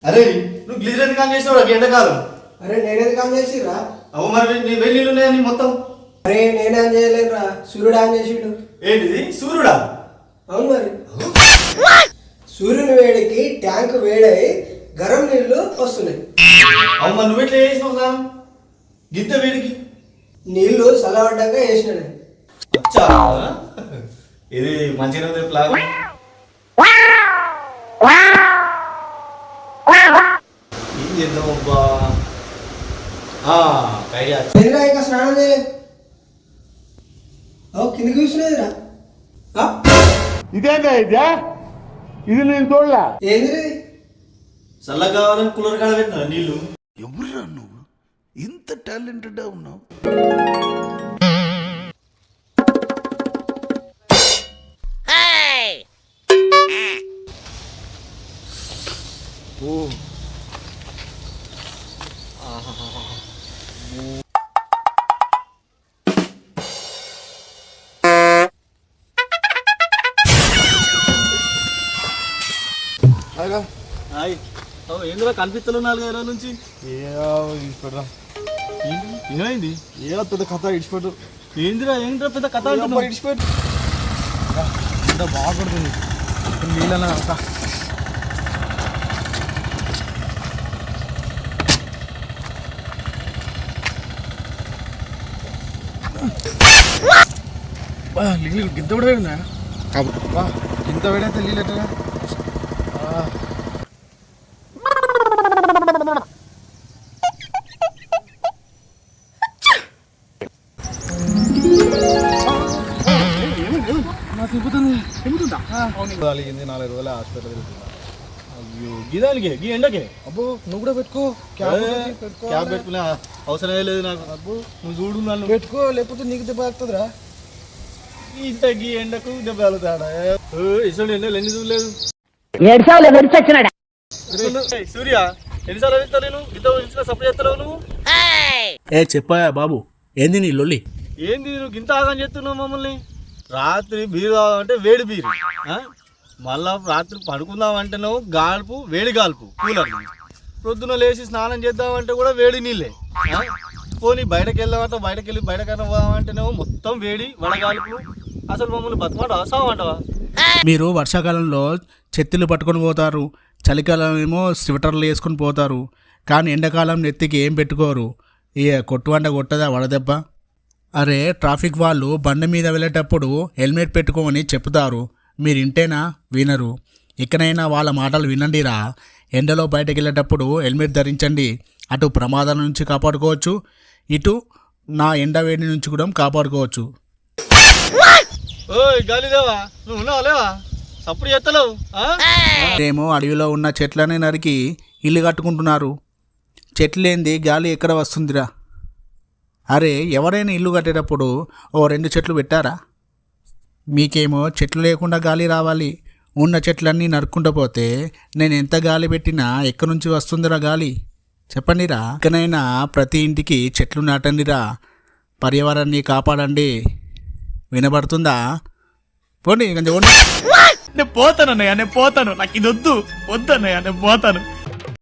అరే నువ్వు గ్లీజర్ ఎందుకు ఆన్ చేసినావు ఎండాకాలం? అరే నేనేది ఆన్ చేసిరా? అవు మరి నీ వెయ్యి ఉన్నాయని మొత్తం. అరే నేనే ఆన్ చేయలేనురా, సూర్యుడు ఆన్ చేసిండు. ఏంటిది సూర్యుడా? అవును మరి. సూర్యుని వేడికి ట్యాంక్ వేడై గరం నీళ్లు వస్తున్నాయి. అవు మరి నువ్వు ఎట్లా చేసినావు సార్ గిత్త వేడికి? నీళ్లు చల్లబడ్డాక వేసిన. అచ్చా ఇది మంచిగా ఉంది ప్లాన్. ఏం చేద్దాం అబ్బా? ఐడియా ఎందురా ఇంకా స్నానం చేయలేదు? కిందకి చూసినదిరా. ఇదేందా ఇదే? ఇది నేను చూడలే. ఏంది చల్లగా కావాలని కూలర్ కాడ పెట్టినా నీళ్లు. ఎవరురా నువ్వు ఇంత టాలెంటెడ్ ఉన్నావు? ఏంద్రా కనిపిస్తలు 4 రోజుల నుంచి? ఏమైంది? ఏదో పెద్ద కథ ఇడిచిపెట్టు. ఏంద్రా పెద్ద కథ ఇడిచిపెట్టు. ఎంత బాగుపడుతుంది నీళ్ళ గింత కూడా వేడుందా? గింత వేడైతే నీళ్ళెట్టగా. అలిగింది 4 రోజులు హాస్పిటల్ వెళ్తున్నా. అయ్యో గిదానికి గీ ఎండకే? అబ్బో నువ్వు కూడా పెట్టుకో. క్యాబ్ పెట్టుకునే అవసరమే లేదు నాకు. అబ్బో నువ్వు చూడు నన్ను. పెట్టుకో లేకపోతే నీకు దెబ్బ తాకుతుందిరా. ఇంత గీ ఎండకు దెబ్బ వెళ్తాడా? ఇసలు ఎండలు ఎన్ని చూడలేదు. సూర్య ఎన్నిసార్లు వెళ్తావు నేను? ఇంత సప్లై చేస్తావు నువ్వు? చెప్పాయా బాబు, ఏంది నీ లొల్లి? ఏంది నువ్వు ఇంత ఆగం చేస్తున్నావు మమ్మల్ని? రాత్రి బీరు కావాలంటే వేడి బీరు, మళ్ళా రాత్రి పడుకుందామంటేనేమో గాల్పు వేడి గాల్పు కూలర్. ప్రొద్దున లేచి స్నానం చేద్దామంటే కూడా వేడి నీళ్ళే. పోనీ బయటకు వెళ్ళామంటే బయటకన్నా పోదామంటేనేమో మొత్తం వేడి వడగాల్పు. అసలు మమ్మల్ని బతకమంటావా సావంటావా? మీరు వర్షాకాలంలో చెత్తులు పట్టుకొని పోతారు, చలికాలం ఏమో స్వెటర్లు వేసుకొని పోతారు, కానీ ఎండాకాలం నెత్తికి ఏం పెట్టుకోరు. కొట్టువంట కొట్టదా వడదెబ్బ? అరే ట్రాఫిక్ వాళ్ళు బండి మీద వెళ్ళేటప్పుడు హెల్మెట్ పెట్టుకోమని చెప్తారు, మీరు ఇంటేనా? వినరు. ఇకనైనా వాళ్ళ మాటలు వినండిరా. ఎండలో బయటకు వెళ్ళేటప్పుడు హెల్మెట్ ధరించండి. అటు ప్రమాదాల నుంచి కాపాడుకోవచ్చు, ఇటు నా ఎండ వేడి నుంచి కూడా కాపాడుకోవచ్చు. ఓయ్ గాలిదేవా, నువ్వు ఉన్నావా లేవా? సప్పుడు చేస్తలేవు. ఏమో అడవిలో ఉన్న చెట్లనే నరికి ఇల్లు కట్టుకుంటున్నారు. చెట్లు లేనిది గాలి ఎక్కడ వస్తుందిరా? అరే ఎవరైనా ఇల్లు కట్టేటప్పుడు 2 చెట్లు పెట్టారా? మీకేమో చెట్లు లేకుండా గాలి రావాలి. ఉన్న చెట్లన్నీ నరుక్కుంటూ పోతే నేను ఎంత గాలి పెట్టినా ఎక్కడి నుంచి వస్తుందిరా గాలి? చెప్పండిరా. ఇకనైనా ప్రతి ఇంటికి చెట్లు నాటండిరా. పర్యావరణాన్ని కాపాడండి. వినబడుతుందా? పోండి. నేను పోతాను అన్నయ్య, నేను పోతాను. నాకు ఇది వద్దన్నయ్య, నేను పోతాను.